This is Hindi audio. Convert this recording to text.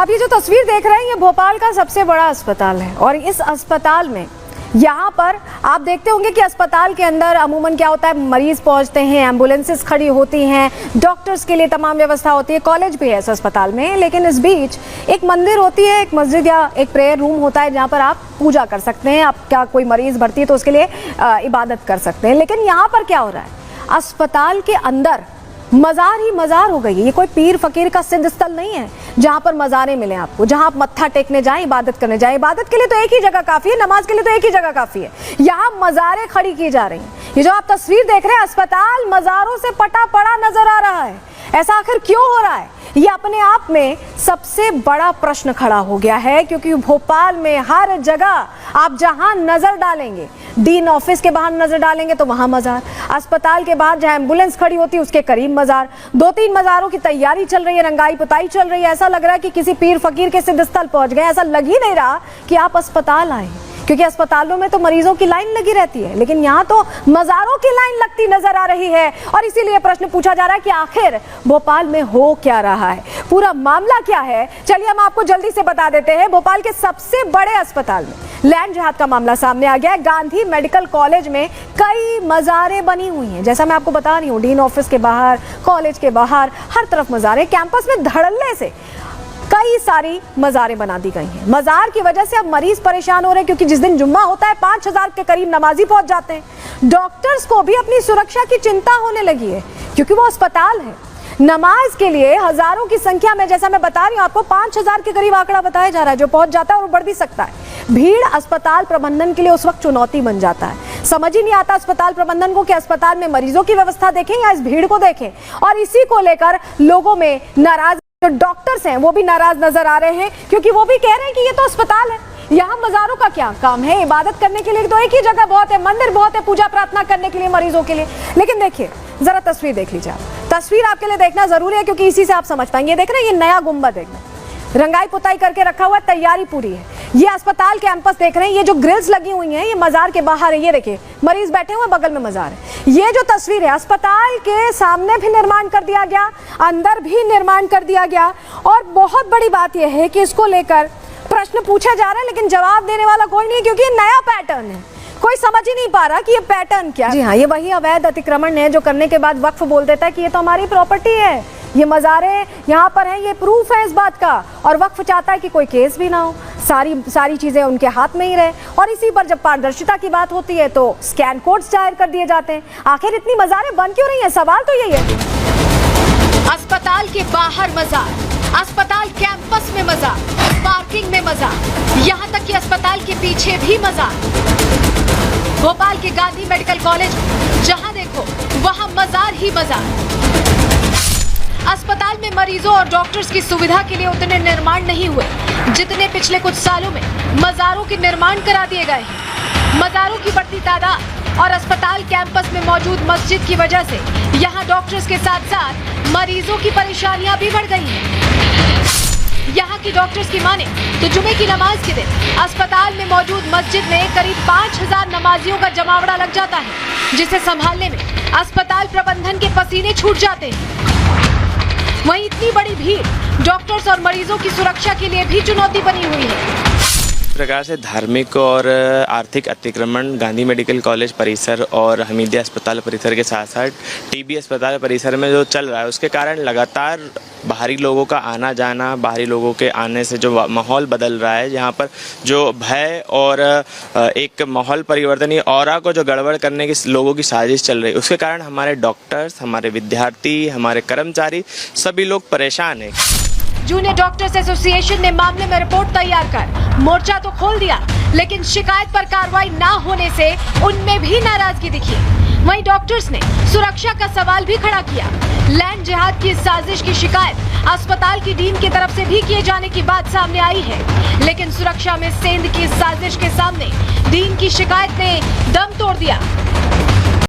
आप ये जो तस्वीर देख रहे हैं ये भोपाल का सबसे बड़ा अस्पताल है और इस अस्पताल में यहाँ पर आप देखते होंगे कि अस्पताल के अंदर अमूमन क्या होता है, मरीज पहुंचते हैं, एम्बुलेंसेस खड़ी होती हैं, डॉक्टर्स के लिए तमाम व्यवस्था होती है, कॉलेज भी है इस अस्पताल में। लेकिन इस बीच एक मंदिर होती है, एक मस्जिद या एक प्रेयर रूम होता है जहाँ पर आप पूजा कर सकते हैं। आप क्या कोई मरीज भर्ती है तो उसके लिए इबादत कर सकते हैं। लेकिन यहाँ पर क्या हो रहा है, अस्पताल के अंदर मज़ार ही मज़ार हो गई है। ये कोई पीर फकीर का सिद्ध स्थल नहीं है जहाँ पर मज़ारें मिले आपको, जहाँ आप मत्था टेकने जाएं, इबादत करने जाएं। इबादत के लिए तो एक ही जगह काफ़ी है, नमाज के लिए तो एक ही जगह काफ़ी है। यहाँ मज़ारें खड़ी की जा रही हैं। ये जो आप तस्वीर देख रहे हैं, अस्पताल मज़ारों से पटा पड़ा नजर आ रहा है। ऐसा आखिर क्यों हो रहा है, ये अपने आप में सबसे बड़ा प्रश्न खड़ा हो गया है। क्योंकि भोपाल में हर जगह आप जहां नजर डालेंगे, डीन ऑफिस के बाहर नजर डालेंगे तो वहां मजार, अस्पताल के बाहर जहां एम्बुलेंस खड़ी होती है उसके करीब मजार, 2-3 मजारों की तैयारी चल रही है, रंगाई पुताई चल रही है। ऐसा लग रहा है कि किसी पीर फकीर के सिद्ध स्थल पहुंच गए। ऐसा लग ही नहीं रहा कि आप अस्पताल आए, क्योंकि अस्पतालों में तो मरीजों की लाइन लगी रहती है, लेकिन यहाँ तो मज़ारों की लाइन लगती नजर आ रही है। और इसीलिए प्रश्न पूछा जा रहा है कि आखिर भोपाल में हो क्या रहा है, पूरा मामला क्या है। चलिए हम आपको जल्दी से बता देते हैं। भोपाल के सबसे बड़े अस्पताल में लैंड जिहाद का मामला सामने आ गया है। गांधी मेडिकल कॉलेज में कई मज़ारें बनी हुई हैं, जैसा मैं आपको बता रही हूँ। डीन ऑफिस के बाहर, कॉलेज के बाहर, हर तरफ मज़ारें। कैंपस में धड़ल्ले से कई सारी मज़ारें बना दी गई हैं। मज़ार की वजह से अब मरीज परेशान हो रहे हैं, क्योंकि जिस दिन जुम्मा होता है 5000 के करीब नमाजी पहुंच जाते हैं। डॉक्टर्स को भी अपनी सुरक्षा की चिंता होने लगी है, क्योंकि वो अस्पताल है। नमाज के लिए हजारों की संख्या में, जैसा मैं बता रही हूँ आपको, 5000 के करीब आंकड़ा बताया जा रहा है जो पहुंच जाता है, और बढ़ भी सकता है। भीड़ अस्पताल प्रबंधन के लिए उस वक्त चुनौती बन जाता है। समझ ही नहीं आता अस्पताल प्रबंधन को कि अस्पताल में मरीजों की व्यवस्था देखें या इस भीड़ को देखें। और इसी को लेकर लोगों में नाराज, जो डॉक्टर्स हैं वो भी नाराज नजर आ रहे हैं, क्योंकि वो भी कह रहे हैं कि ये तो अस्पताल है, यहाँ मज़ारों का क्या काम है। इबादत करने के लिए तो एक ही जगह बहुत है, मंदिर बहुत है, पूजा प्रार्थना करने के लिए मरीजों के लिए। लेकिन देखिए जरा तस्वीर देख लीजिए। तस्वीर आपके लिए देखना जरूरी है, क्योंकि इसी से आप समझ पाएंगे। देख रहे हैं ये नया गुंबद है, रंगाई पुताई करके रखा हुआ है, तैयारी पूरी है। ये अस्पताल कैंपस देख रहे हैं, ये जो ग्रिल्स लगी हुई हैं ये मजार के बाहर है। ये देखिए मरीज बैठे हुए, बगल में मजार है। ये जो तस्वीर है, अस्पताल के सामने भी निर्माण कर दिया गया, अंदर भी निर्माण कर दिया गया। और बहुत बड़ी बात यह है कि इसको लेकर प्रश्न पूछा जा रहा है, लेकिन जवाब देने वाला कोई नहीं, क्योंकि ये नया पैटर्न है। कोई समझ ही नहीं पा रहा कि ये पैटर्न क्या है। जी हाँ, ये वही अवैध अतिक्रमण है जो करने के बाद वक्फ बोल देता है कि ये तो हमारी प्रॉपर्टी है, ये मज़ारें यहाँ पर हैं, ये प्रूफ है इस बात का। और वक्फ चाहता है कि कोई केस भी ना हो, सारी चीज़ें उनके हाथ में ही रहे। और इसी पर जब पारदर्शिता की बात होती है तो स्कैन कोड्स जाहिर कर दिए जाते हैं। आखिर इतनी मज़ारें बन क्यों रही हैं, सवाल तो यही है। अस्पताल के बाहर मज़ार, अस्पताल कैंपस में मज़ार, पार्किंग में मज़ार, यहाँ तक कि अस्पताल के पीछे भी मज़ार। भोपाल के गांधी मेडिकल कॉलेज जहाँ देखो वहाँ मज़ार ही मज़ार। अस्पताल में मरीजों और डॉक्टर्स की सुविधा के लिए उतने निर्माण नहीं हुए जितने पिछले कुछ सालों में मज़ारों के निर्माण करा दिए गए हैं। मज़ारों की बढ़ती तादाद और अस्पताल कैंपस में मौजूद मस्जिद की वजह से यहाँ डॉक्टर्स के साथ साथ मरीजों की परेशानियां भी बढ़ गई हैं। यहाँ की डॉक्टर्स की माने तो जुमे की नमाज के दिन अस्पताल में मौजूद मस्जिद में करीब 5000 नमाजियों का जमावड़ा लग जाता है, जिसे संभालने में अस्पताल प्रबंधन के पसीने छूट जाते हैं। वहीं इतनी बड़ी भीड़ डॉक्टर्स और मरीजों की सुरक्षा के लिए भी चुनौती बनी हुई है। इस प्रकार से धार्मिक और आर्थिक अतिक्रमण गांधी मेडिकल कॉलेज परिसर और हमीदिया अस्पताल परिसर के साथ साथ टीबी अस्पताल परिसर में जो चल रहा है, उसके कारण लगातार बाहरी लोगों का आना जाना, बाहरी लोगों के आने से जो माहौल बदल रहा है, यहाँ पर जो भय और एक माहौल परिवर्तन, ऑरा को जो गड़बड़ करने की लोगों की साजिश चल रही है, उसके कारण हमारे डॉक्टर्स, हमारे विद्यार्थी, हमारे कर्मचारी सभी लोग परेशान हैं। जूनियर डॉक्टर्स एसोसिएशन ने मामले में रिपोर्ट तैयार कर मोर्चा तो खोल दिया, लेकिन शिकायत पर कार्रवाई ना होने से उनमें भी नाराजगी दिखी। वहीं डॉक्टर्स ने सुरक्षा का सवाल भी खड़ा किया। लैंड जिहाद की साजिश की शिकायत अस्पताल की डीन की तरफ से भी किए जाने की बात सामने आई है, लेकिन सुरक्षा में सेंध की साजिश के सामने डीन की शिकायत ने दम तोड़ दिया।